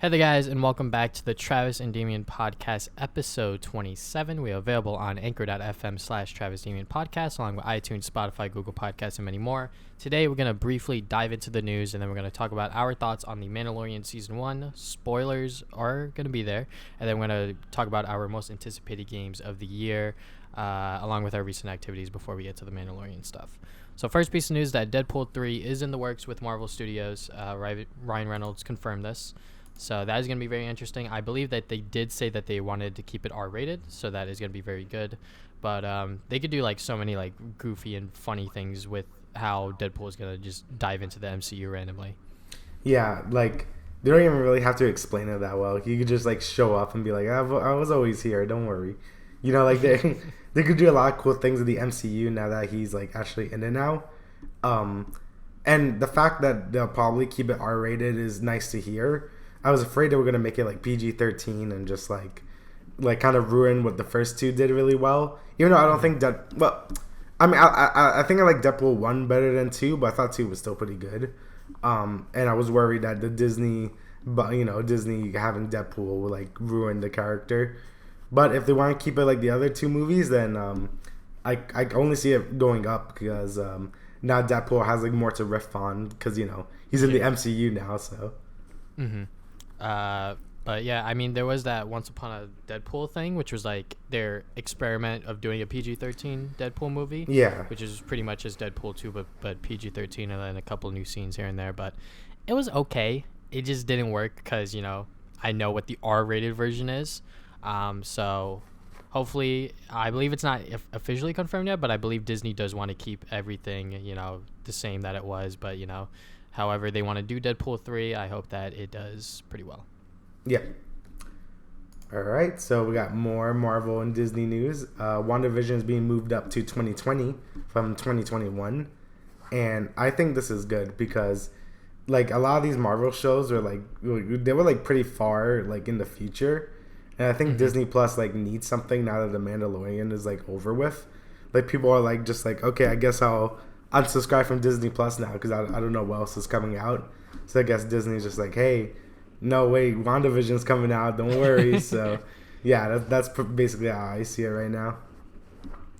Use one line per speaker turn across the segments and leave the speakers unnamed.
Hey there, guys, and welcome back to the Travis and Damian Podcast, episode 27. We are available on anchor.fm/Travis Damian Podcast, along with iTunes, Spotify, Google Podcasts, and many more. Today, we're going to briefly dive into the news, and then we're going to talk about our thoughts on The Mandalorian Season 1. Spoilers are going to be there. And then we're going to talk about our most anticipated games of the year, along with our recent activities before we get to the Mandalorian stuff. So first piece of news that Deadpool 3 is in the works with Marvel Studios. Ryan Reynolds confirmed this. So that is going to be very interesting. I believe that they did say that they wanted to keep it R-rated, so that is going to be very good. But they could do like so many like goofy and funny things with how Deadpool is going to just dive into the MCU randomly.
Yeah, like they don't even really have to explain it that well. You could just like show up and be like, I was always here, don't worry. You know, like they could do a lot of cool things with the MCU now that he's like actually in it now. And the fact that they'll probably keep it R-rated is nice to hear. I was afraid they were going to make it like PG-13 and just like kind of ruin what the first two did really well. Even though I don't think that, well, I mean, I think I like Deadpool 1 better than 2, but I thought 2 was still pretty good. And I was worried that the Disney having Deadpool would like ruin the character. But if they want to keep it like the other two movies, then I only see it going up because now Deadpool has like more to riff on because, you know, he's in the MCU now, so.
Mm-hmm. But yeah, I mean, there was that Once Upon a Deadpool thing, which was like their experiment of doing a PG-13 Deadpool movie.
Yeah.
Which is pretty much as Deadpool 2, but PG-13, and then a couple new scenes here and there. But it was okay. It just didn't work because, you know, I know what the R-rated version is. So hopefully, I believe it's not officially confirmed yet, but I believe Disney does want to keep everything, you know, the same that it was. But, you know, however they want to do Deadpool 3, I hope that it does pretty well.
Yeah. All right, so we got more Marvel and Disney news. WandaVision is being moved up to 2020 from 2021. And I think this is good because, like, a lot of these Marvel shows are, like, they were, like, pretty far, like, in the future. And I think Disney Plus, like, needs something now that The Mandalorian is, like, over with. Like, people are, like, just like, okay, I guess I'll unsubscribe from Disney Plus now because I don't know what else is coming out. So I guess Disney's just like, hey, no, wait, WandaVision's coming out, don't worry. So yeah, that's basically how I see it right now.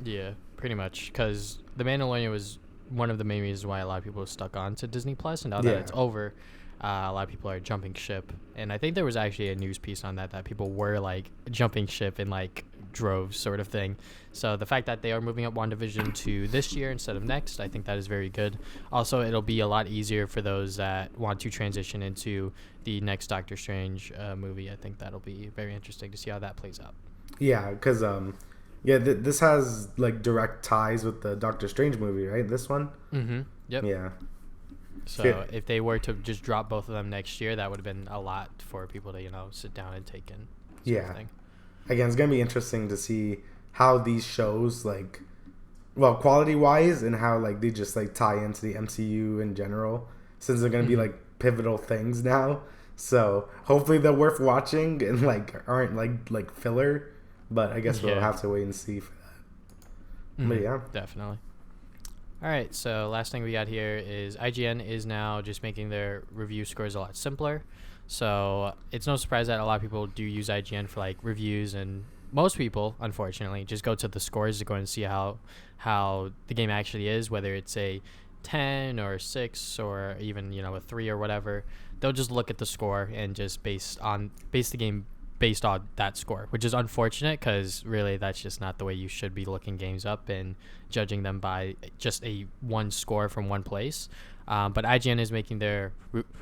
Yeah, pretty much, because The Mandalorian was one of the main reasons why a lot of people are stuck on to Disney Plus, and now that it's over, a lot of people are jumping ship. And I think there was actually a news piece on that people were like jumping ship in like droves sort of thing. So the fact that they are moving up WandaVision to this year instead of next, I think that is very good. Also, it'll be a lot easier for those that want to transition into the next Doctor Strange movie. I think that'll be very interesting to see how that plays out.
Yeah, because this has like direct ties with the Doctor Strange movie, right? This one.
Yep.
Yeah.
So if they were to just drop both of them next year, that would have been a lot for people to, you know, sit down and take in.
Yeah. Again, it's gonna be interesting to see how these shows, like, well, quality wise, and how like they just like tie into the MCU in general, since they're gonna be like pivotal things now. So hopefully they're worth watching and like aren't like filler. But I guess we'll have to wait and see for that. But yeah,
definitely. All right, so last thing we got here is IGN is now just making their review scores a lot simpler. So it's no surprise that a lot of people do use IGN for like reviews, and most people, unfortunately, just go to the scores to go and see how the game actually is, whether it's a 10 or a 6 or even, you know, a 3 or whatever. They'll just look at the score and just base the game based on that score, which is unfortunate because really that's just not the way you should be looking games up and judging them by just a one score from one place. But IGN is making their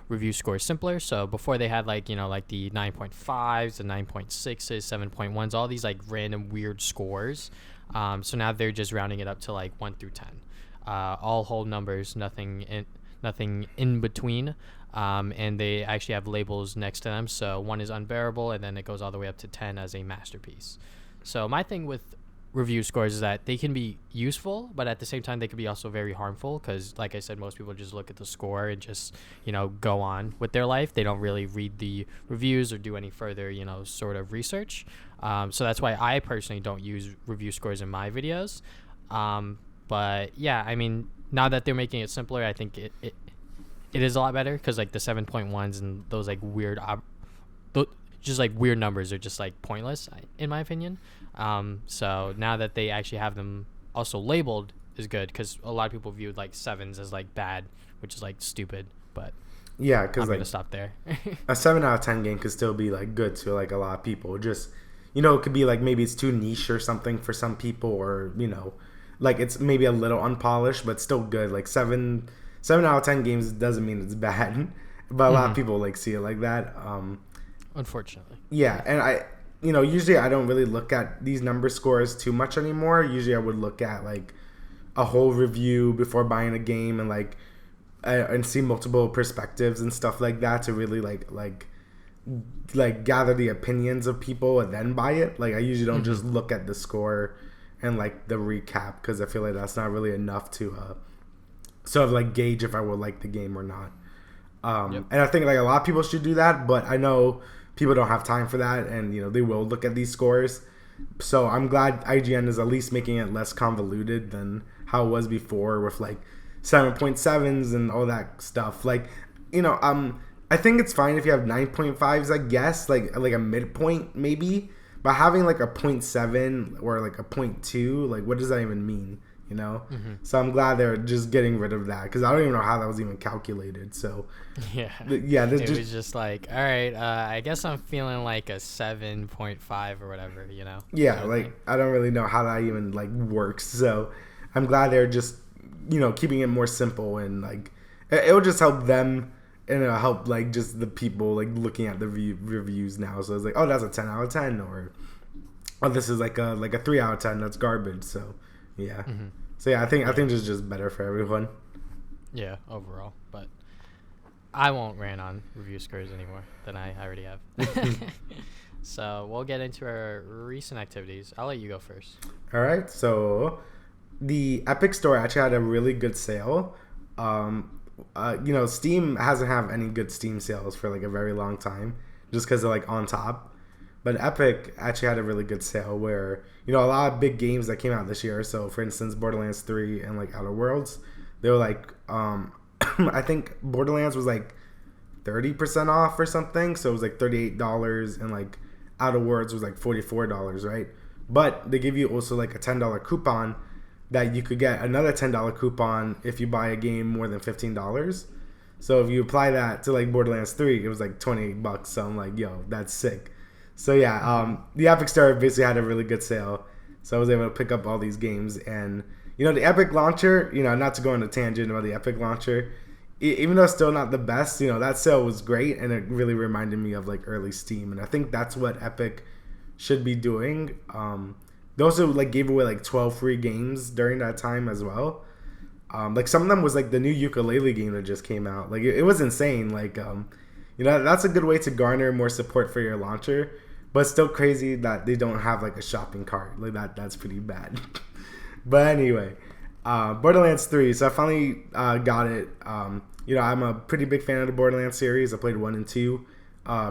review scores simpler. So before they had like, you know, like the 9.5s, the 9.6s, 7.1s, all these like random weird scores. So now they're just rounding it up to like 1 through 10. All whole numbers, nothing in between. And they actually have labels next to them. So 1 is unbearable, and then it goes all the way up to 10 as a masterpiece. So my thing with review scores is that they can be useful, but at the same time they can be also very harmful because, like I said, most people just look at the score and just, you know, go on with their life. They don't really read the reviews or do any further, you know, sort of research. So that's why I personally don't use review scores in my videos. But yeah, I mean, now that they're making it simpler, I think it is a lot better because like the 7.1s and those like weird just like weird numbers are just like pointless in my opinion. So now that they actually have them also labeled is good, because a lot of people viewed like 7s as like bad, which is like stupid. But
yeah, because
I'm
like
gonna stop there.
a 7 out of 10 game could still be like good to like a lot of people. Just, you know, it could be like maybe it's too niche or something for some people, or, you know, like it's maybe a little unpolished but still good. Like 7 out of 10 games doesn't mean it's bad, but a lot of people like see it like that.
Unfortunately.
Yeah, and I, you know, usually I don't really look at these number scores too much anymore. Usually I would look at like a whole review before buying a game, and like and see multiple perspectives and stuff like that to really like gather the opinions of people and then buy it. Like I usually don't just look at the score and like the recap, because I feel like that's not really enough to sort of like gauge if I will like the game or not. And I think like a lot of people should do that, but I know people don't have time for that, and you know they will look at these scores. So I'm glad IGN is at least making it less convoluted than how it was before with like 7.7s and all that stuff. Like, you know, I think it's fine if you have 9.5s, I guess, like a midpoint maybe, but having like a 0.7 or like a 0.2, like what does that even mean? You know? So I'm glad they're just getting rid of that, because I don't even know how that was even calculated. So
yeah,
it
was just like, all right, I guess I'm feeling like a 7.5 or whatever, you know?
Yeah, like I don't really know how that even like works. So I'm glad they're just, you know, keeping it more simple, and like it'll just help them, and it'll help like just the people like looking at the reviews now. So it's like, oh, that's a 10 out of 10, or oh, this is like a 3 out of 10. That's garbage. So yeah. So yeah, I think it's just better for everyone.
Yeah, overall, but I won't rant on review scores anymore than I already have. So we'll get into our recent activities. I'll let you go first.
All right. So the Epic Store actually had a really good sale. You know, Steam hasn't had any good Steam sales for like a very long time, just because they're like on top. But Epic actually had a really good sale where, you know, a lot of big games that came out this year. So, for instance, Borderlands 3 and like Outer Worlds, they were like, I think Borderlands was like 30% off or something. So it was like $38, and like Outer Worlds was like $44, right? But they give you also like a $10 coupon that you could get another $10 coupon if you buy a game more than $15. So if you apply that to like Borderlands 3, it was like $28. So I'm like, yo, that's sick. So yeah, the Epic Store basically had a really good sale. So I was able to pick up all these games. And, you know, the Epic Launcher, you know, not to go on a tangent about the Epic Launcher, even though it's still not the best, you know, that sale was great, and it really reminded me of like early Steam. And I think that's what Epic should be doing. They also like gave away like 12 free games during that time as well. Like some of them was like the new ukulele game that just came out. Like it was insane. Like, you know, that's a good way to garner more support for your launcher, but it's still crazy that they don't have like a shopping cart. Like that's pretty bad. But anyway, Borderlands 3. So I finally got it. You know, I'm a pretty big fan of the Borderlands series. I played 1 and 2,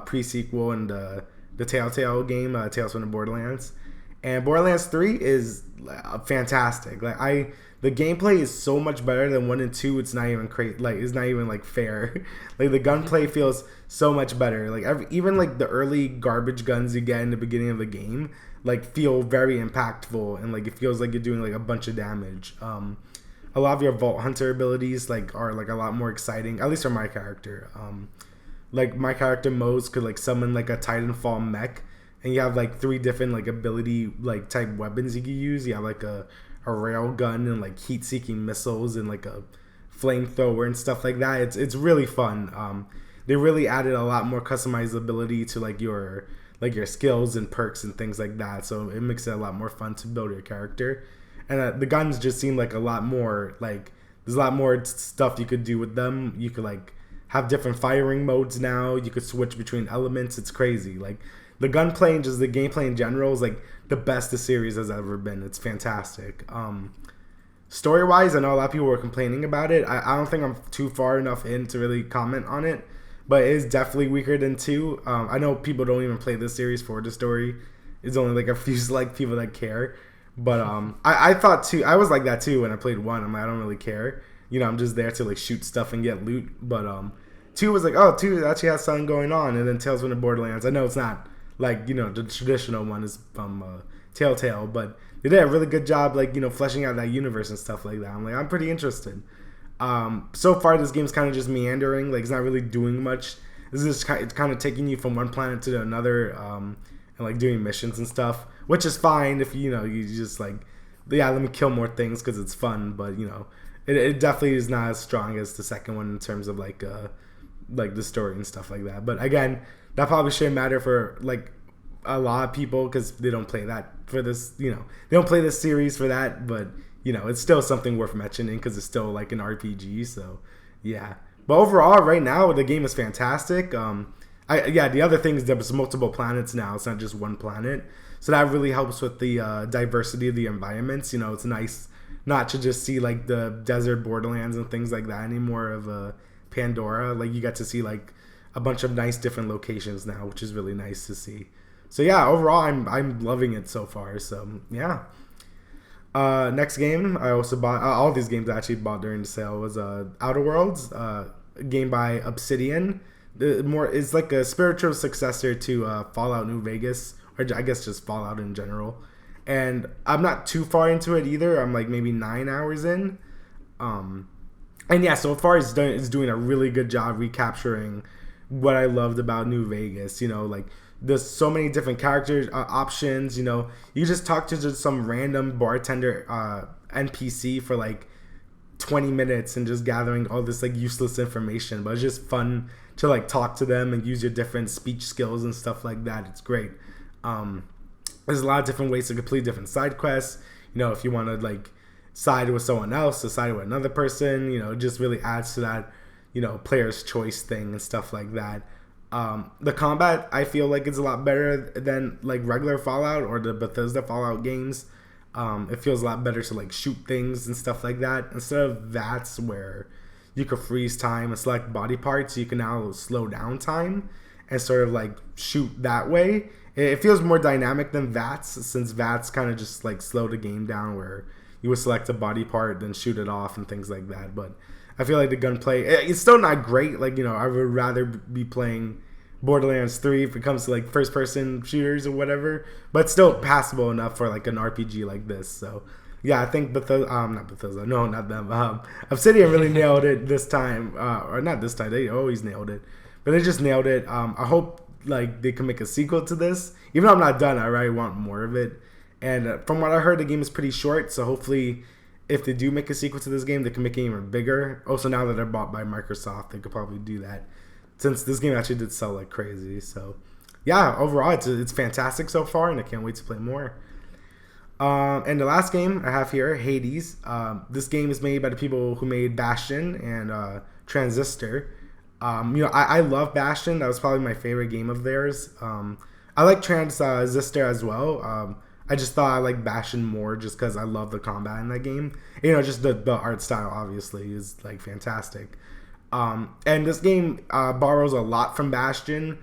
pre-sequel, and the Telltale game, Tales from the Borderlands. And Borderlands 3 is fantastic. Like the gameplay is so much better than 1 and 2. It's not even it's not even like fair. Like the gunplay feels so much better. Like even like the early garbage guns you get in the beginning of the game, like feel very impactful, and like it feels like you're doing like a bunch of damage. A lot of your Vault Hunter abilities like are like a lot more exciting, at least for my character. Like my character Mose could like summon like a Titanfall mech, and you have like 3 different like ability like type weapons you can use. You have like a rail gun, and like heat seeking missiles, and like a flamethrower and stuff like that. It's really fun. They really added a lot more customizability to like your skills and perks and things like that. So it makes it a lot more fun to build your character. And the guns just seem like a lot more like there's a lot more stuff you could do with them. You could like have different firing modes now. You could switch between elements. It's crazy. Like the gunplay and just the gameplay in general is like the best the series has ever been. It's fantastic. Story wise, I know a lot of people were complaining about it. I don't think I'm too far enough in to really comment on it, but it is definitely weaker than 2. I know people don't even play this series for the story. It's only like a few select people that care. But I thought too. I was like that too when I played 1. I'm like, I don't really care. You know, I'm just there to like shoot stuff and get loot. But 2 was like, oh, 2 actually has something going on, and then Tales from the Borderlands. I know it's not like, you know, the traditional one is from Telltale, but they did a really good job, like, you know, fleshing out that universe and stuff like that. I'm like, I'm pretty interested. So far, this game's kind of just meandering. Like, it's not really doing much. This is it's kind of taking you from one planet to another, and like doing missions and stuff, which is fine if you know you just like, yeah, let me kill more things because it's fun. But you know, it definitely is not as strong as the second one in terms of like the story and stuff like that. But again, that probably shouldn't matter for like a lot of people because they don't play that for this. You know, they don't play this series for that. But you know, it's still something worth mentioning because it's still like an RPG. So yeah. But overall, right now, the game is fantastic. The other thing is there's multiple planets now. It's not just one planet. So that really helps with the diversity of the environments. You know, it's nice not to just see, like, the desert borderlands and things like that anymore of Pandora. Like, you get to see, like, a bunch of nice different locations now, which is really nice to see. So, yeah, overall, I'm loving it so far. So, yeah. Next game I also bought, all these games I actually bought during the sale, was Outer Worlds, a game by Obsidian. It's like a spiritual successor to Fallout New Vegas, or I guess just Fallout in general. And I'm not too far into it either. I'm like maybe 9 hours in. And yeah, so far it's doing a really good job recapturing what I loved about New Vegas. You know, like, there's so many different character options. You know, you just talk to just some random bartender NPC for like 20 minutes and just gathering all this like useless information, but it's just fun to like talk to them and use your different speech skills and stuff like that. It's great. There's a lot of different ways to complete different side quests. You know, if you want to like side with someone else or side with another person, you know, it just really adds to that, you know, player's choice thing and stuff like that. The combat, I feel like, is a lot better than like regular Fallout or the Bethesda Fallout games. It feels a lot better to like shoot things and stuff like that instead of VATS where you could freeze time and select body parts. You can now slow down time and sort of like shoot that way. It feels more dynamic than VATS, since VATS kind of just like slow the game down where you would select a body part then shoot it off and things like that. But I feel like the gunplay, it's still not great. Like, you know, I would rather be playing Borderlands 3 if it comes to like first person shooters or whatever, but still passable enough for like an RPG like this. So yeah, I think not Bethesda, no, not them. Obsidian really nailed it this time, or not this time. They always nailed it, but they just nailed it. I hope like they can make a sequel to this. Even though I'm not done, I really want more of it. And from what I heard, the game is pretty short, so hopefully, if they do make a sequel to this game, they can make it even bigger. Also, now that they're bought by Microsoft, they could probably do that, since this game actually did sell like crazy. So yeah, overall it's fantastic so far, and I can't wait to play more. And the last game I have here, Hades. This game is made by the people who made Bastion and Transistor. You know, I love Bastion. That was probably my favorite game of theirs. I like Transistor as well. I just thought I liked Bastion more just because I love the combat in that game. You know, just the art style obviously is like fantastic. And this game borrows a lot from Bastion,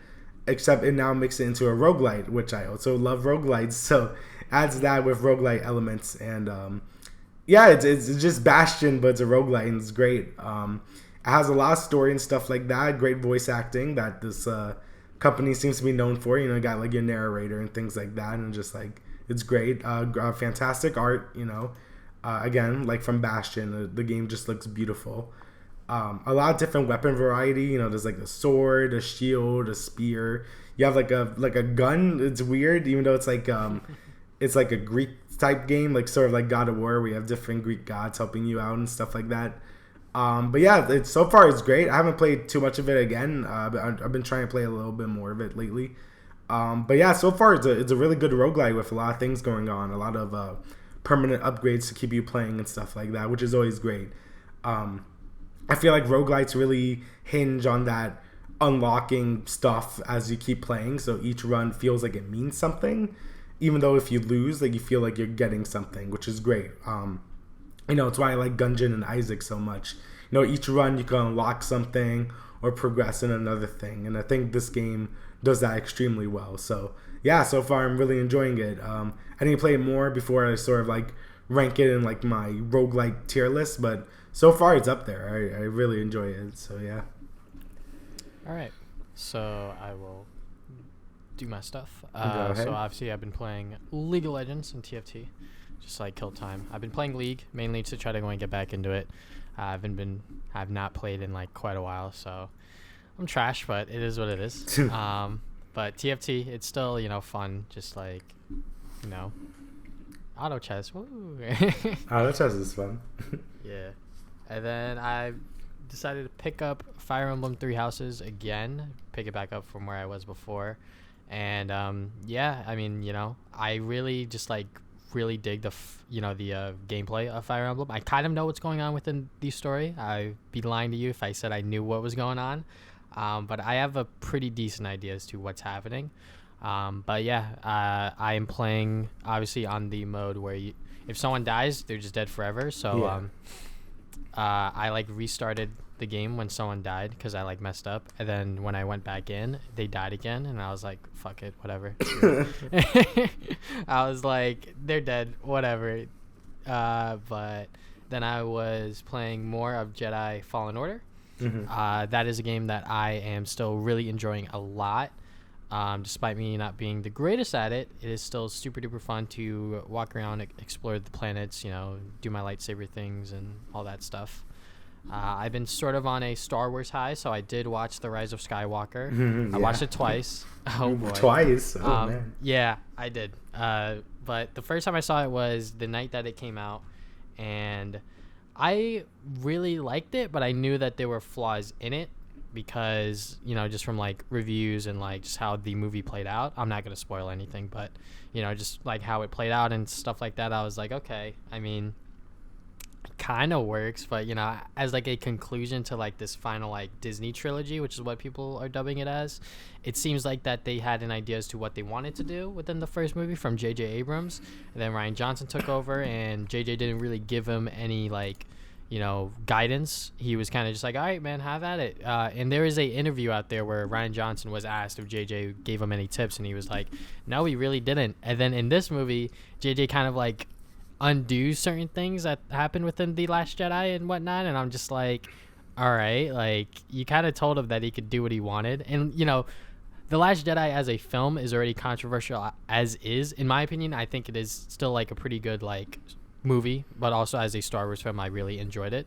except it now makes it into a roguelite, which I also love roguelites, so adds that with roguelite elements. And yeah, it's just Bastion, but it's a roguelite, and it's great. It has a lot of story and stuff like that. Great voice acting that this company seems to be known for. You know, you got like your narrator and things like that, and just like it's great. Fantastic art. You know, again, like from Bastion, the game just looks beautiful. A lot of different weapon variety. You know, there's like a sword, a shield, a spear. You have like a gun. It's weird, even though it's like a Greek type game, like sort of like God of War, where you have different Greek gods helping you out and stuff like that. But yeah, so far it's great. I haven't played too much of it again. But I've been trying to play a little bit more of it lately. But yeah, so far it's a really good roguelite with a lot of things going on, a lot of permanent upgrades to keep you playing and stuff like that, which is always great. I feel like roguelites really hinge on that unlocking stuff as you keep playing, so each run feels like it means something, even though if you lose, like you feel like you're getting something, which is great. You know, it's why I like Gungeon and Isaac so much. You know, each run you can unlock something or progress in another thing, and I think this game does that extremely well. So yeah, so far I'm really enjoying it. I need to play it more before I sort of like rank it in like my roguelike tier list, but so far it's up there. I really enjoy it. So yeah.
All right. So I will do my stuff.
Go ahead.
So obviously I've been playing League of Legends and TFT, just like kill time. I've been playing League mainly to try to go and get back into it. I've not played in like quite a while, so I'm trash, but it is what it is. But TFT, it's still, fun, just like, auto chess. Woo.
Auto chess is fun.
Yeah. And then I decided to pick up Fire Emblem Three Houses again, pick it back up from where I was before. And I really just like really dig the gameplay of Fire Emblem. I kind of know what's going on within the story. I'd be lying to you if I said I knew what was going on. But I have a pretty decent idea as to what's happening. I am playing obviously on the mode where if someone dies, they're just dead forever. So I like restarted the game when someone died because I like messed up, and then when I went back in, they died again, and I was like, fuck it, whatever. I was like, they're dead, whatever. But then I was playing more of Jedi Fallen Order. Mm-hmm. That is a game that I am still really enjoying a lot. Despite me not being the greatest at it, it is still super duper fun to walk around, explore the planets, do my lightsaber things and all that stuff. I've been sort of on a Star Wars high, so I did watch The Rise of Skywalker. I watched it twice. Oh boy.
Twice? Oh man.
Yeah, I did. But the first time I saw it was the night that it came out, and I really liked it, but I knew that there were flaws in it because, just from like reviews and like just how the movie played out. I'm not going to spoil anything, but, just like how it played out and stuff like that, I was like, okay, I mean, kind of works, but as like a conclusion to like this final like Disney trilogy, which is what people are dubbing it as, it seems like that they had an idea as to what they wanted to do within the first movie from J.J. Abrams, and then Rian Johnson took over, and J.J. didn't really give him any like guidance. He was kind of just like, all right, man, have at it. And there is a interview out there where Rian Johnson was asked if JJ gave him any tips, and he was like, no, he really didn't. And then in this movie, JJ kind of like undo certain things that happened within The Last Jedi and whatnot, and I'm just like, all right, like you kind of told him that he could do what he wanted. And The Last Jedi as a film is already controversial as is. In my opinion, I think it is still like a pretty good like movie, but also as a Star Wars film, I really enjoyed it.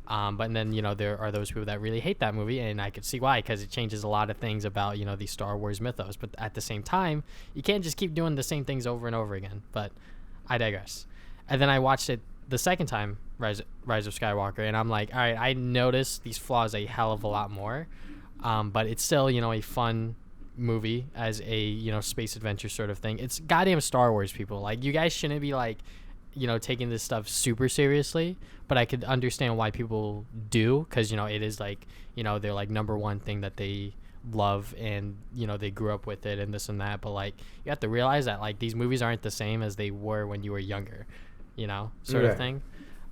But then there are those people that really hate that movie, and I could see why, because it changes a lot of things about the Star Wars mythos. But at the same time, you can't just keep doing the same things over and over again. But I digress. And then I watched it the second time, Rise of Skywalker, and I'm like, all right, I noticed these flaws a hell of a lot more, but it's still a fun movie as a space adventure sort of thing. It's goddamn Star Wars, people. Like, you guys shouldn't be like taking this stuff super seriously, but I could understand why people do, because it is like they're like number one thing that they love, and they grew up with it and this and that. But like, you have to realize that like these movies aren't the same as they were when you were younger, sort of thing.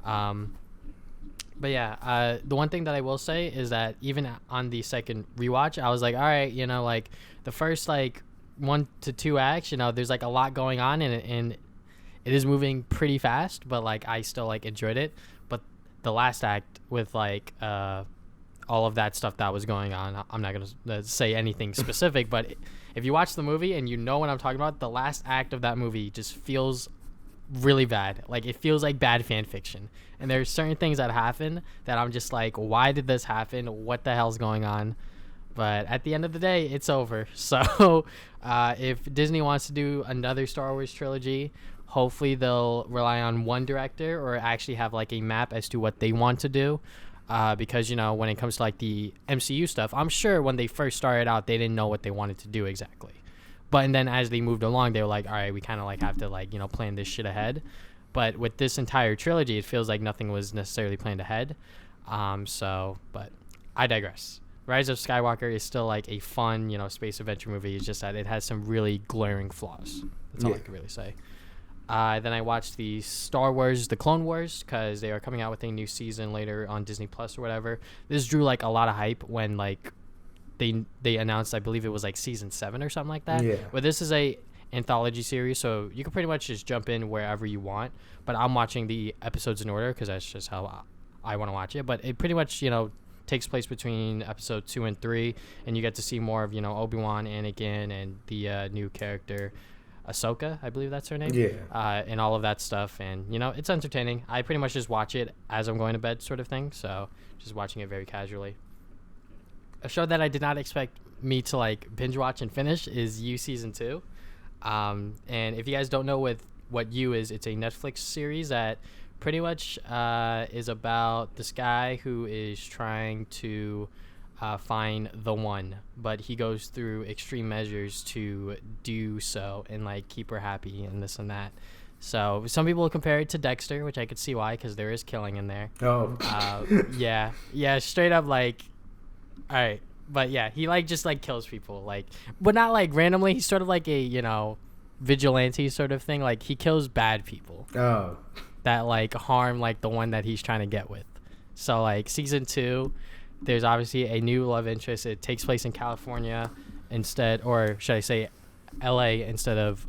But yeah, the one thing that I will say is that even on the second rewatch, I was like, all right, like the first like 1 to 2 acts, there's like a lot going on in it, and it is moving pretty fast, but like I still like enjoyed it. But the last act with like all of that stuff that was going on, I'm not gonna say anything specific, but if you watch the movie and you know what I'm talking about, the last act of that movie just feels really bad. Like, it feels like bad fan fiction, and there's certain things that happen that I'm just like, why did this happen? What the hell's going on? But at the end of the day, it's over. So if Disney wants to do another Star Wars trilogy, hopefully they'll rely on one director, or actually have like a map as to what they want to do. Because, when it comes to like the MCU stuff, I'm sure when they first started out, they didn't know what they wanted to do exactly. But and then as they moved along, they were like, all right, we kind of like have to like, plan this shit ahead. But with this entire trilogy, it feels like nothing was necessarily planned ahead. But I digress. Rise of Skywalker is still like a fun, space adventure movie. It's just that it has some really glaring flaws. That's all I can really say. Then I watched the Star Wars, the Clone Wars, because they are coming out with a new season later on Disney Plus or whatever. This drew like a lot of hype when like they announced, I believe it was like season 7 or something like that. Yeah. But this is a anthology series, so you can pretty much just jump in wherever you want. But I'm watching the episodes in order because that's just how I want to watch it. But it pretty much, takes place between episode 2 and 3, and you get to see more of, Obi-Wan, Anakin, and the new character Ahsoka, I believe that's her name.
Yeah.
And all of that stuff, and it's entertaining. I pretty much just watch it as I'm going to bed, sort of thing. So just watching it very casually. A show that I did not expect me to like binge watch and finish is You season 2. And if you guys don't know what You is, it's a Netflix series that pretty much is about this guy who is trying to find the one, but he goes through extreme measures to do so and like keep her happy and this and that. So some people compare it to Dexter, which I could see why, because there is killing in there.
Oh.
Yeah, straight up like, all right. But yeah, he like just like kills people, like, but not like randomly. He's sort of like a vigilante sort of thing. Like he kills bad people.
Oh.
That like harm like the one that he's trying to get with. So like season 2, there's obviously a new love interest. It takes place in California instead, or should I say, LA instead of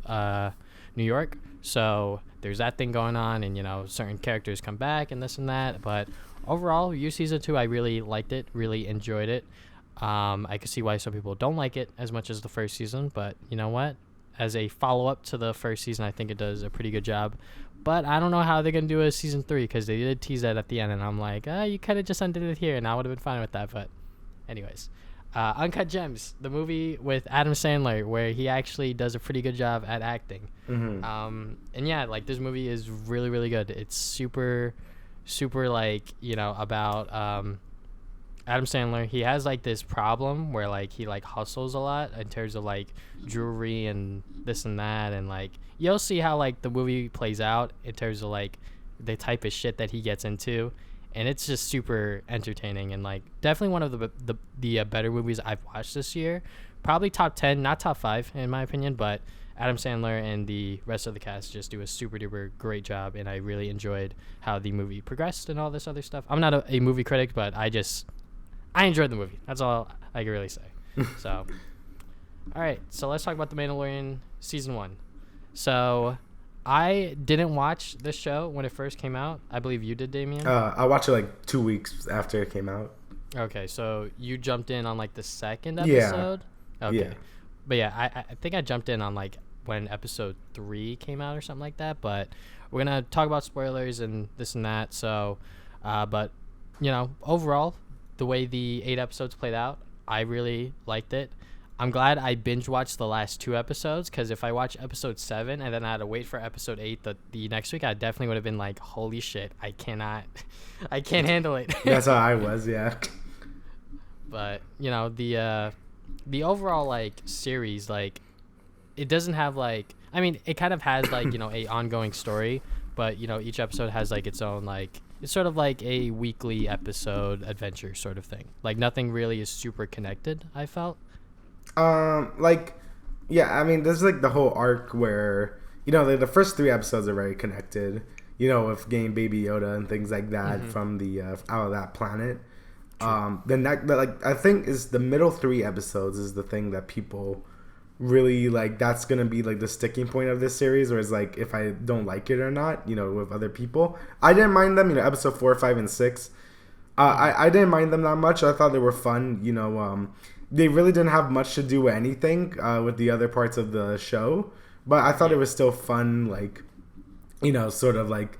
New York. So there's that thing going on, and certain characters come back and this and that. But overall, You season 2, I really liked it, really enjoyed it. I could see why some people don't like it as much as the first season, but you know what? As a follow-up to the first season, I think it does a pretty good job. But I don't know how they're going to do a season 3, because they did tease that at the end, and I'm like, you could have just ended it here, and I would have been fine with that. But anyways, Uncut Gems, the movie with Adam Sandler, where he actually does a pretty good job at acting.
Mm-hmm.
And yeah, like this movie is really, really good. It's super, super like, about Adam Sandler. He has like this problem where like he like hustles a lot in terms of like jewelry and this and that, and like you'll see how like the movie plays out in terms of like the type of shit that he gets into, and it's just super entertaining and like definitely one of the better movies I've watched this year. Probably top 10, not top 5 in my opinion, but Adam Sandler and the rest of the cast just do a super duper great job, and I really enjoyed how the movie progressed and all this other stuff. I'm not a movie critic, but I enjoyed the movie. That's all I can really say. So, all right. So let's talk about The Mandalorian season 1. So, I didn't watch this show when it first came out. I believe you did, Damien.
I watched it like 2 weeks after it came out.
Okay, so you jumped in on like the second episode.
Yeah.
Okay.
Yeah.
But yeah, I think I jumped in on like when episode 3 came out or something like that. But we're gonna talk about spoilers and this and that. So, but overall, the way the 8 episodes played out, I really liked it. I'm glad I binge watched the last 2 episodes, because if I watch episode 7 and then I had to wait for episode 8 the next week, I definitely would have been like, holy shit, I can't handle it.
That's how I was, yeah.
But the overall like series, like it doesn't have like, I mean, it kind of has like a ongoing story, but each episode has like its own like, it's sort of like a weekly episode adventure sort of thing. Like nothing really is super connected, I felt.
Yeah, I mean, there's like the whole arc where the first 3 episodes are very connected. With getting Baby Yoda and things like that from the out of that planet. Then that I think is the middle 3 episodes is the thing that people really like. That's gonna be like the sticking point of this series, or is like if I don't like it or not, with other people. I didn't mind them. Episode 4, 5, and 6. I didn't mind them that much. I thought they were fun. They really didn't have much to do with anything with the other parts of the show, but I thought it was still fun. Like, sort of like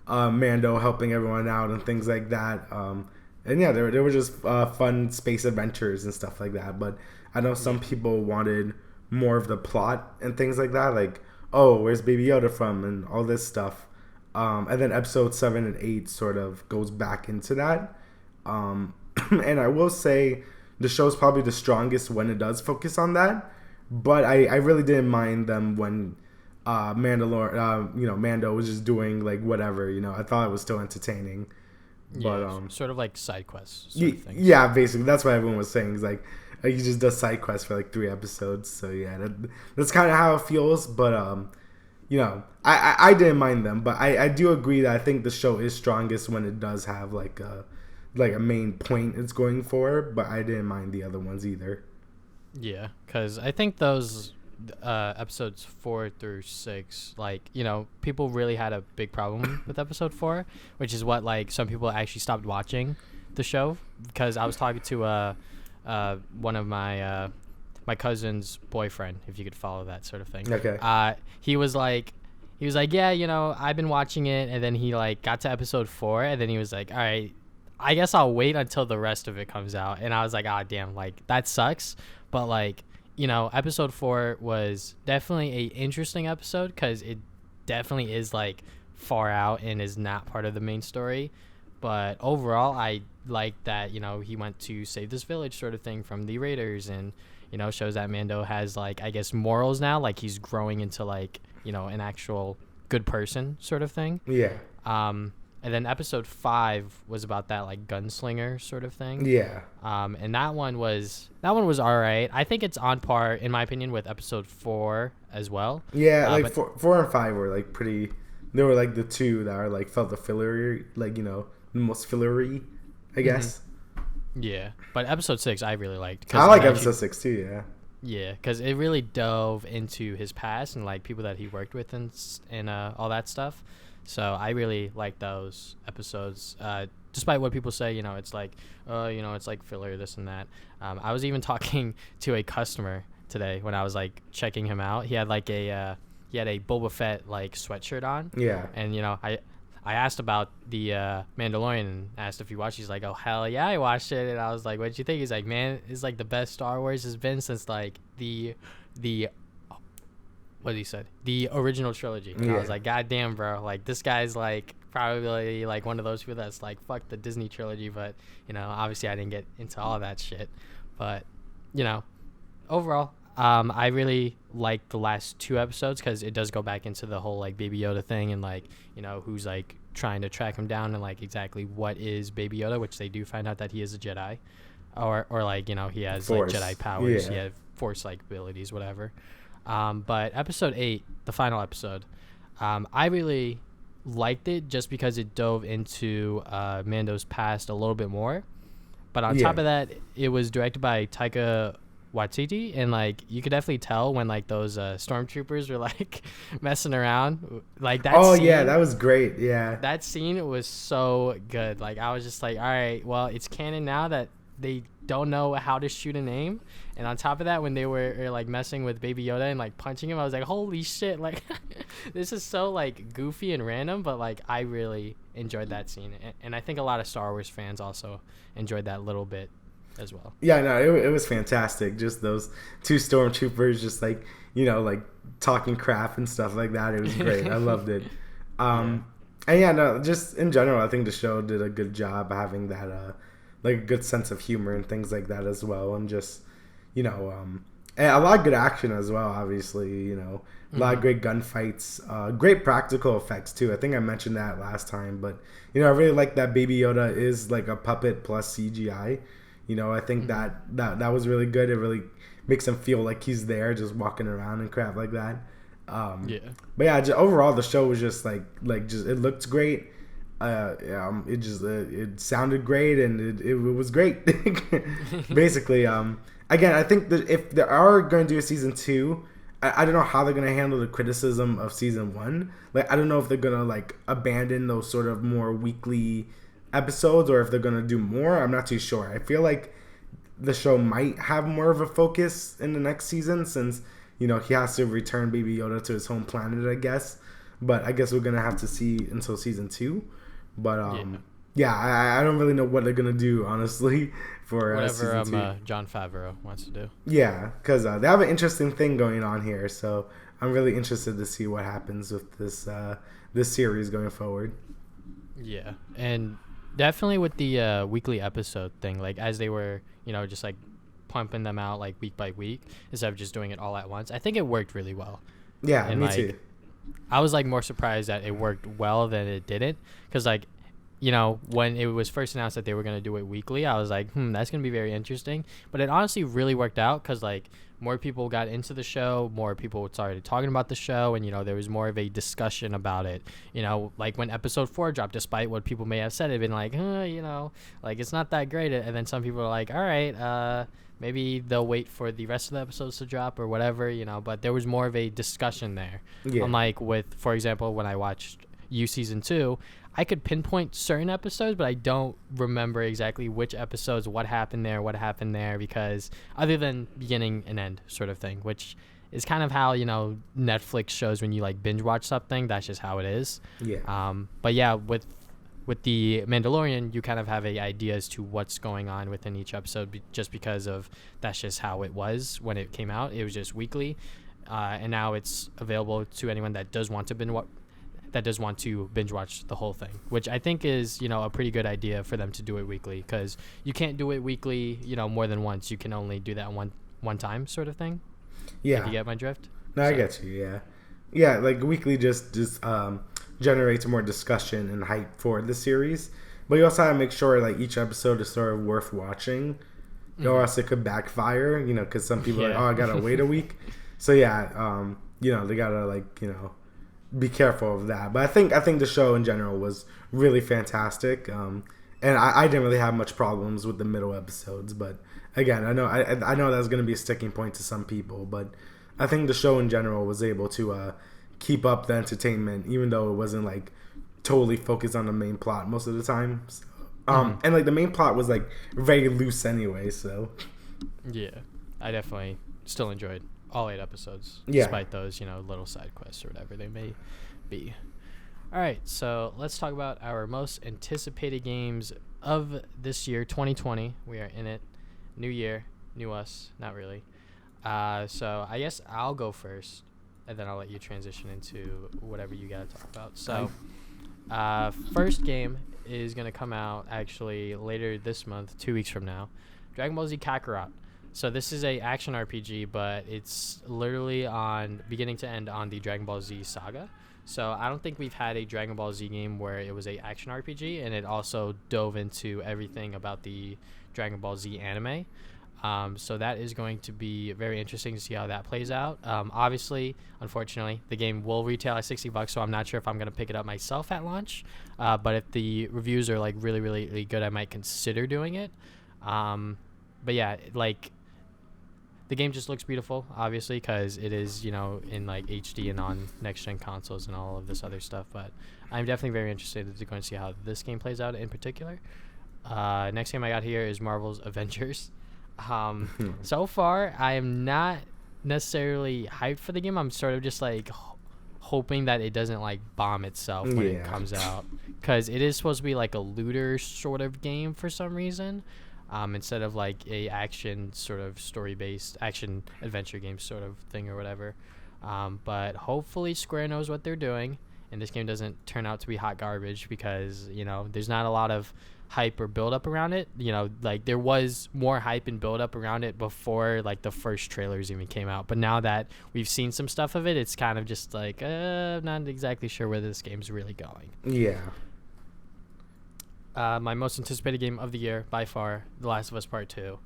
Mando helping everyone out and things like that. And yeah, they were just fun space adventures and stuff like that. But I know some people wanted more of the plot and things like that. Like, oh, where's Baby Yoda from? And all this stuff. And then episode 7 and 8 sort of goes back into that. And I will say the show's probably the strongest when it does focus on that. But I really didn't mind them when Mando was just doing like whatever. I thought it was still entertaining. But
sort of like side quests sort of things.
Yeah, basically that's what everyone was saying. Is like he just does side quests for like 3 episodes. So yeah, that's kind of how it feels. But I didn't mind them. But I do agree that I think the show is strongest when it does have like a main point it's going for. But I didn't mind the other ones either.
Yeah, because I think those episodes 4 through 6, like, people really had a big problem with episode 4, which is what like some people actually stopped watching the show because I was talking to one of my my cousin's boyfriend, if you could follow that sort of thing.
Okay.
He was like, yeah, you know, I've been watching it, and then he like got to episode 4, and then he was like, all right, I guess I'll wait until the rest of it comes out. And I was like, ah, damn, like that sucks. But like, you know, episode 4 was definitely a interesting episode because it definitely is like far out and is not part of the main story. But overall, I like that, you know, he went to save this village sort of thing from the raiders, and you know, shows that Mando has like, I guess, morals now, like he's growing into like, you know, an actual good person sort of thing.
Yeah.
And then episode 5 was about that like gunslinger sort of thing.
Yeah.
And that one was all right. I think it's on par, in my opinion, with episode 4 as well.
Yeah, like 4 and 5 were like pretty. They were like the two that are like felt the fillery, like, you know, the most fillery, I guess.
Yeah, but episode 6 I really liked.
I like episode 6 too. Yeah.
Yeah, because it really dove into his past and like people that he worked with and all that stuff. So I really like those episodes. Despite what people say, you know, it's like, you know, it's like filler, this and that. I was even talking to a customer today when I was like checking him out. He had like a Boba Fett like sweatshirt on.
Yeah.
And you know, I asked about the Mandalorian and asked if he watched. He's like, oh hell yeah, I watched it. And I was like, what'd you think? He's like, man, it's like the best Star Wars has been since like the what he said, the original trilogy. And I was like, god damn, bro, like this guy's like probably like one of those people that's like, fuck the Disney trilogy. But you know, obviously I didn't get into all that shit. But you know, overall, I really like the last 2 episodes because it does go back into the whole like Baby Yoda thing and like, you know, who's like trying to track him down and like exactly what is Baby Yoda, which they do find out that he is a Jedi, or like, you know, he has Force. Like Jedi powers, he has Force like abilities, whatever. But episode 8, the final episode, I really liked it just because it dove into Mando's past a little bit more. But on top of that, it was directed by Taika Waititi, and like you could definitely tell when like those stormtroopers were like messing around, like that.
Oh
scene,
yeah, that was great. Yeah,
that scene was so good. Like I was just like, all right, well, it's canon now that they don't know how to shoot an aim. And on top of that, when they were like messing with Baby Yoda and like punching him, I was like, holy shit, like this is so like goofy and random, but like I really enjoyed that scene, and I think a lot of Star Wars fans also enjoyed that little bit as well.
Yeah, no, it was fantastic. Just those 2 stormtroopers just like, you know, like talking crap and stuff like that. It was great. I loved it. And yeah, no, just in general, I think the show did a good job having that like a good sense of humor and things like that as well, and just, you know, and a lot of good action as well, obviously, you know, a lot of great gunfights, great practical effects too. I think I mentioned that last time, but you know, I really like that Baby Yoda is like a puppet plus CGI. You know, I think that was really good. It really makes him feel like he's there, just walking around and crap like that. But yeah, overall the show was just like just it looked great. It sounded great, and it was great. Basically, again, I think that if they are going to do a season 2, I don't know how they're going to handle the criticism of season 1. Like, I don't know if they're going to like abandon those sort of more weekly episodes or if they're going to do more. I'm not too sure. I feel like the show might have more of a focus in the next season since, you know, he has to return Baby Yoda to his home planet, I guess. But I guess we're going to have to see until season 2. But I don't really know what they're gonna do, honestly, for
whatever Jon Favreau wants to do.
Yeah, because they have an interesting thing going on here, so I'm really interested to see what happens with this series going forward.
Yeah, and definitely with the weekly episode thing, like as they were, you know, just like pumping them out like week by week instead of just doing it all at once. I think it worked really well.
Yeah,
and
me
like,
too.
I was like more surprised that it worked well than it didn't, because like, you know, when it was first announced that they were going to do it weekly, I was like, that's going to be very interesting. But it honestly really worked out because like more people got into the show, more people started talking about the show, and you know, there was more of a discussion about it. You know, like when episode 4 dropped, despite what people may have said, it'd been like, you know, like it's not that great. And then some people are like, all right, maybe they'll wait for the rest of the episodes to drop or whatever, you know, but there was more of a discussion there. Yeah. Unlike with, for example, when I watched You Season 2, I could pinpoint certain episodes, but I don't remember exactly which episodes, what happened there, because other than beginning and end sort of thing, which is kind of how, Netflix shows when you like binge watch something. That's just how it is.
Yeah.
But yeah, with the Mandalorian, you kind of have a idea as to what's going on within each episode, just because of that's just how it was when it came out. It was just weekly, and now it's available to anyone that does want to binge watch the whole thing, which I think is a pretty good idea for them to do it weekly, because you can't do it weekly more than once. You can only do that one time sort of thing.
Yeah.
If you get my drift?
No, I get you. Yeah. Yeah, like weekly just generates more discussion and hype for the series, but you also have to make sure like each episode is sort of worth watching, or else it could backfire. Because some people are like, oh, I gotta wait a week. So yeah, they gotta like be careful of that. But I think the show in general was really fantastic, and I didn't really have much problems with the middle episodes. But again, I know that's gonna be a sticking point to some people, but I think the show in general was able to keep up the entertainment, even though it wasn't like totally focused on the main plot most of the time. And like the main plot was like very loose anyway. So
yeah, I definitely still enjoyed all 8 episodes,
yeah,
despite those little side quests or whatever they may be. All right, so let's talk about our most anticipated games of this year, 2020. We are in it. New year, new us. Not really. So I guess I'll go first, and then I'll let you transition into whatever you got to talk about. So first game is going to come out actually later this month, 2 weeks from now. Dragon Ball Z Kakarot. So this is a action RPG, but it's literally on beginning to end on the Dragon Ball Z saga. So I don't think we've had a Dragon Ball Z game where it was a action RPG, and it also dove into everything about the Dragon Ball Z anime. So that is going to be very interesting to see how that plays out. Obviously, unfortunately, the game will retail at $60, so I'm not sure if I'm going to pick it up myself at launch. But if the reviews are like really, really, really good, I might consider doing it. But yeah, like the game just looks beautiful, obviously, because it is, in like HD and on next-gen consoles and all of this other stuff. But I'm definitely very interested to go and see how this game plays out in particular. Next game I got here is Marvel's Avengers. So far, I am not necessarily hyped for the game. I'm sort of just like hoping that it doesn't like bomb itself when it comes out, because it is supposed to be like a looter sort of game for some reason, instead of like a action sort of story-based action adventure game sort of thing or whatever. But hopefully Square knows what they're doing, and this game doesn't turn out to be hot garbage, because there's not a lot of hype or build up around it. Like there was more hype and build up around it before like the first trailers even came out, but now that we've seen some stuff of it, it's kind of just like I'm not exactly sure where this game's really going. My most anticipated game of the year by far, The Last of Us Part 2.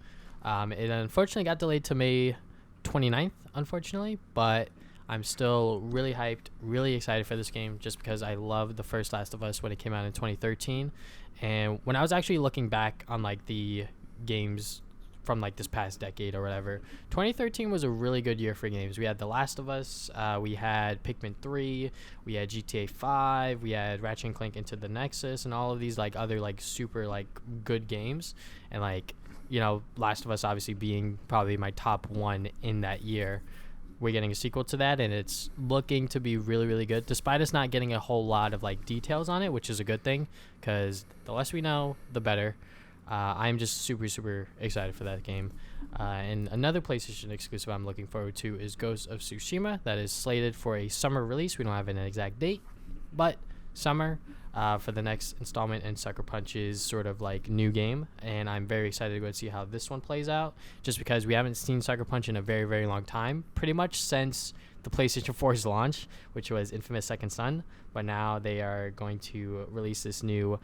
It unfortunately got delayed to May 29th, unfortunately, but I'm still really hyped, really excited for this game, just because I loved the first Last of Us when it came out in 2013. And when I was actually looking back on like the games from like this past decade or whatever, 2013 was a really good year for games. We had The Last of Us, we had Pikmin 3, we had GTA 5, we had Ratchet and Clank Into the Nexus, and all of these like other like super like good games. And like Last of Us obviously being probably my top one in that year. We're getting a sequel to that, and it's looking to be really, really good, despite us not getting a whole lot of like details on it, which is a good thing, because the less we know, the better. I'm just super, super excited for that game. And another PlayStation exclusive I'm looking forward to is Ghost of Tsushima. That is slated for a summer release. We don't have an exact date, but summer for the next installment in Sucker Punch's sort of like new game. And I'm very excited to go and see how this one plays out, just because we haven't seen Sucker Punch in a very, very long time, pretty much since the PlayStation 4's launch, which was Infamous Second Son. But now they are going to release this new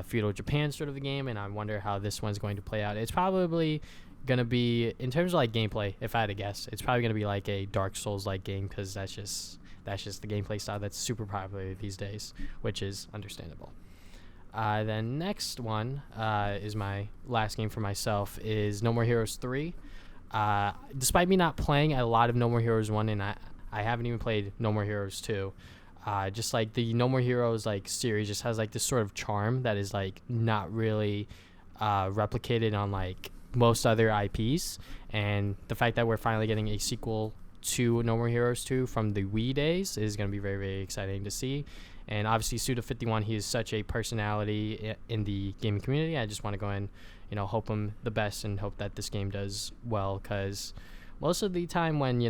feudal Japan sort of a game, and I wonder how this one's going to play out. It's probably going to be, in terms of like gameplay, if I had to guess, it's probably going to be like a Dark Souls like game, because that's just the gameplay style that's super popular these days, which is understandable. The next one is my last game for myself, is No More Heroes 3. Despite me not playing a lot of No More Heroes 1, and I haven't even played No More Heroes 2, Just like the No More Heroes like series just has like this sort of charm that is like not really replicated on like most other IPs, and the fact that we're finally getting a sequel to No More Heroes 2 from the Wii days is going to be very, very exciting to see. And obviously Suda51, he is such a personality in the gaming community. I just want to go and hope him the best and hope that this game does well, because most of the time when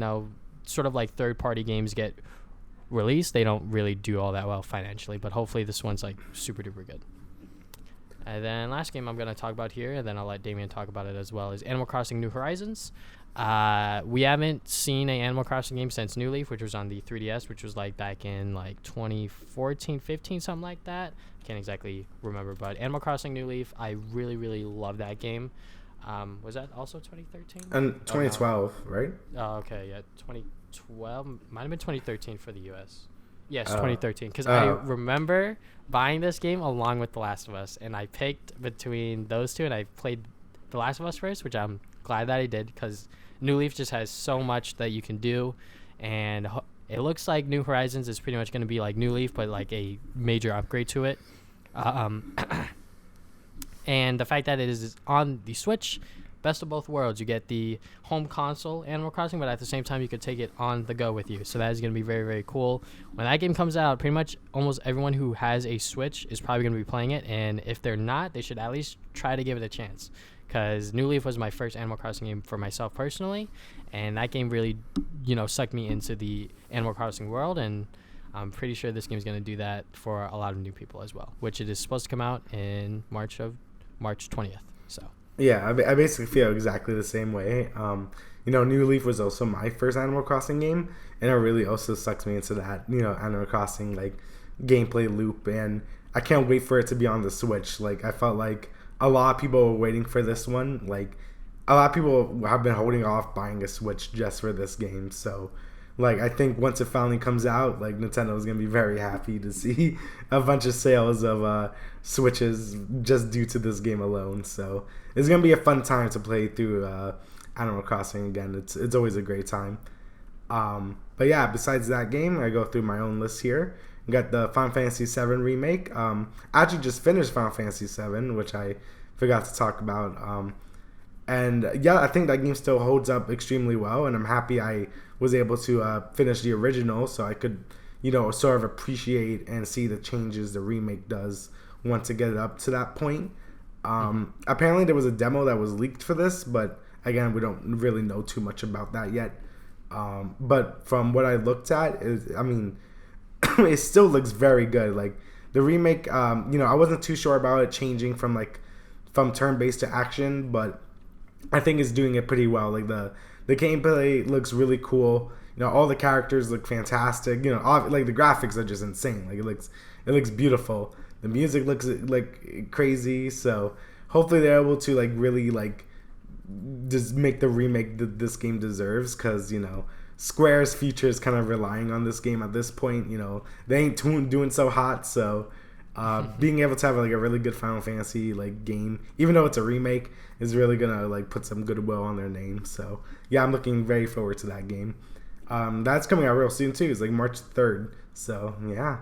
sort of like third party games get released, they don't really do all that well financially, but hopefully this one's like super duper good. And then last game I'm going to talk about here, and then I'll let Damien talk about it as well, is Animal Crossing New Horizons. We haven't seen an Animal Crossing game since New Leaf, which was on the 3DS, which was like back in like 2014, 15, something like that. Can't exactly remember, but Animal Crossing New Leaf, I really, really love that game. Was that also 2013?
And 2012, right?
Oh, okay, yeah, 2012. Might have been 2013 for the US. Yes, 2013. Because I remember buying this game along with The Last of Us, and I picked between those two, and I played The Last of Us first, which I'm glad that I did, because New Leaf just has so much that you can do, and it looks like New Horizons is pretty much going to be like New Leaf, but like a major upgrade to it. And the fact that it is on the Switch, best of both worlds. You get the home console Animal Crossing, but at the same time you could take it on the go with you. So that is going to be very, very cool. When that game comes out, pretty much almost everyone who has a Switch is probably going to be playing it, and if they're not, they should at least try to give it a chance, because New Leaf was my first Animal Crossing game for myself personally, and that game really sucked me into the Animal Crossing world, and I'm pretty sure this game is going to do that for a lot of new people as well, which it is supposed to come out in March 20th. So
yeah, I basically feel exactly the same way. New Leaf was also my first Animal Crossing game, and it really also sucks me into that, Animal Crossing, like, gameplay loop, and I can't wait for it to be on the Switch. Like, I felt like a lot of people were waiting for this one. Like, a lot of people have been holding off buying a Switch just for this game, so, like, I think once it finally comes out, like, Nintendo is going to be very happy to see a bunch of sales of Switches just due to this game alone. So it's going to be a fun time to play through Animal Crossing again. It's always a great time. But yeah, besides that game, I go through my own list here. I got the Final Fantasy VII Remake. I actually just finished Final Fantasy VII, which I forgot to talk about. And yeah, I think that game still holds up extremely well, and I'm happy I was able to finish the original, so I could, sort of appreciate and see the changes the remake does once it get it up to that point. Apparently there was a demo that was leaked for this, but again, we don't really know too much about that yet. But from what I looked at, it still looks very good. Like, the remake, I wasn't too sure about it changing from turn-based to action, but I think it's doing it pretty well. Like, the gameplay looks really cool. All the characters look fantastic. Like, the graphics are just insane. Like, it looks beautiful. The music looks like crazy. So hopefully they're able to really just make the remake that this game deserves, because Square's future is kind of relying on this game at this point. They ain't doing so hot, so being able to have a really good Final Fantasy game, even though it's a remake, is really gonna put some goodwill on their name. So yeah, I'm looking very forward to that game. That's coming out real soon too. It's March 3rd. So yeah.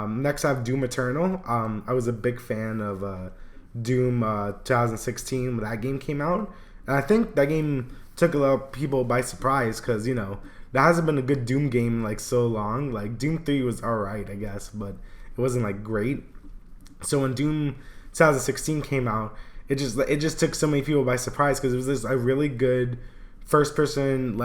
Next I have Doom Eternal. I was a big fan of Doom 2016 when that game came out, and I think that game took a lot of people by surprise, because there hasn't been a good Doom game so long. Doom 3 was alright, I guess, but it wasn't great. So when Doom 2016 came out, it just took so many people by surprise, because it was a really good first person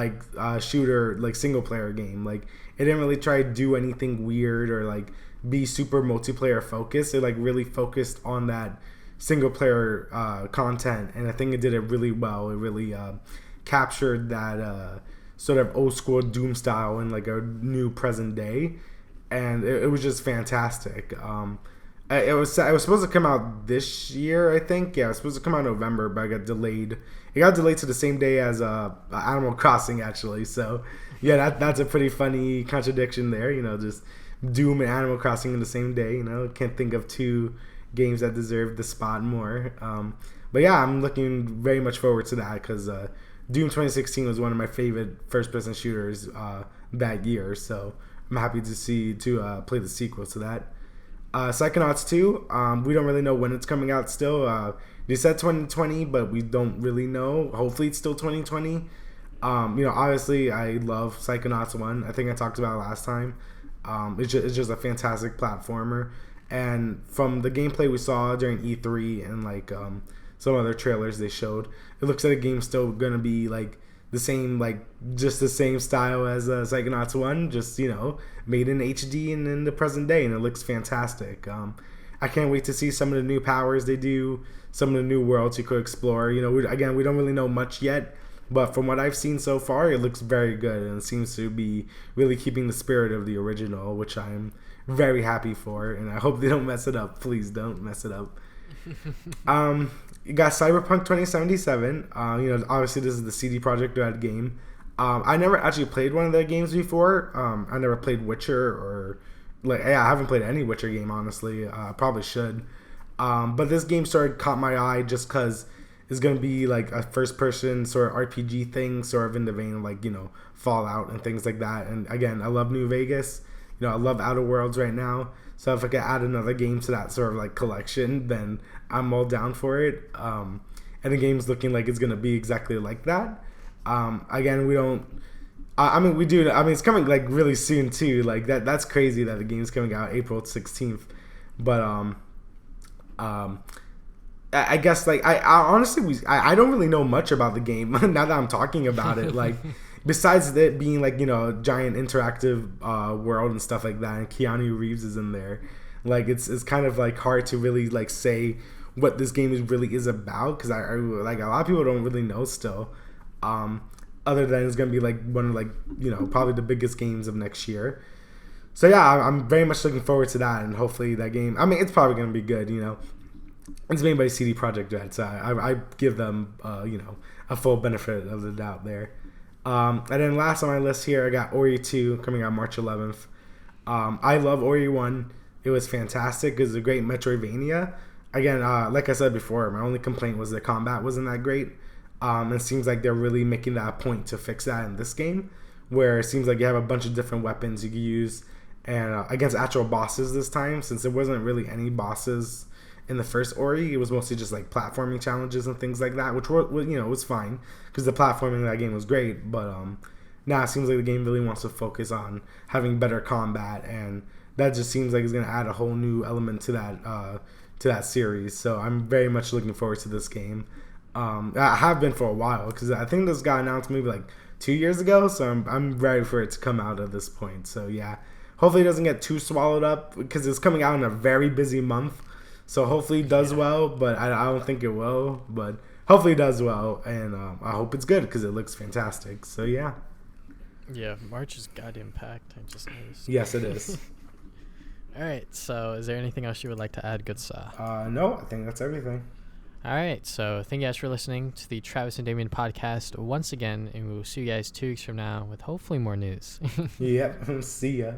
shooter single player game. It didn't really try to do anything weird or be super multiplayer focused. It really focused on that single player content, and I think it did it really well. It really captured that sort of old school Doom style in a new present day, and it was just fantastic. It was supposed to come out this year, I think. Yeah, it was supposed to come out in November, but it got delayed. It got delayed to the same day as Animal Crossing, actually. So yeah, that's a pretty funny contradiction there. Just Doom and Animal Crossing in the same day. Can't think of two games that deserve the spot more. But yeah, I'm looking very much forward to that, because Doom 2016 was one of my favorite first-person shooters that year. So I'm happy to play the sequel to that. Psychonauts 2, we don't really know when it's coming out still. They said 2020, but we don't really know. Hopefully it's still 2020. Obviously I love Psychonauts 1. I think I talked about it last time. It's just a fantastic platformer. And from the gameplay we saw during E3 and like some other trailers they showed, it looks like the game's still going to be like the same, like just the same style as Psychonauts 1, just, made in HD and in the present day, and it looks fantastic. I can't wait to see some of the new powers they do, some of the new worlds you could explore. We don't really know much yet, but from what I've seen so far, it looks very good, and it seems to be really keeping the spirit of the original, which I'm very happy for, and I hope they don't mess it up. Please don't mess it up. You got Cyberpunk 2077. Obviously this is the CD Projekt Red game. I never actually played one of their games before. I never played Witcher I haven't played any Witcher game, honestly. I probably should. But this game caught my eye just because it's going to be like a first-person sort of RPG thing, sort of in the vein of like, Fallout and things like that. And again, I love New Vegas. I love Outer Worlds right now. So if I could add another game to that sort of like collection, then I'm all down for it. And the game's looking like it's going to be exactly like that. Again, we don't... we do... it's coming like really soon too. Like that's crazy that the game's coming out April 16th. But I guess like I honestly I don't really know much about the game now that I'm talking about it. Like besides it being like a giant interactive world and stuff like that, and Keanu Reeves is in there, like it's kind of like hard to really like say what this game really is about, because I like a lot of people don't really know still. Other than it's gonna be like one of like probably the biggest games of next year. So yeah, I'm very much looking forward to that, and hopefully that game. It's probably gonna be good. It's made by CD Projekt Red, so I give them a full benefit of the doubt there. And then last on my list here, I got Ori 2 coming out March 11th. I love Ori 1. It was fantastic. It was a great Metroidvania. Again, like I said before, my only complaint was the combat wasn't that great. It seems like they're really making that a point to fix that in this game, where it seems like you have a bunch of different weapons you can use, and against actual bosses this time, since there wasn't really any bosses in the first Ori. It was mostly just like platforming challenges and things like that, which was fine because the platforming in that game was great. But now it seems like the game really wants to focus on having better combat, and that just seems like it's going to add a whole new element to that series. So I'm very much looking forward to this game. I have been for a while, because I think this got announced maybe like 2 years ago, so I'm ready for it to come out at this point. So yeah, hopefully it doesn't get too swallowed up, because it's coming out in a very busy month. So hopefully it does well, but I don't think it will. But hopefully it does well, and I hope it's good, because it looks fantastic. So yeah.
Yeah, March is goddamn packed. I just noticed.
Yes, it is.
All right. So is there anything else you would like to add, good sir?
No, I think that's everything.
All right. So thank you guys for listening to the Travis and Damian podcast once again, and we will see you guys 2 weeks from now with hopefully more news.
Yep. See ya.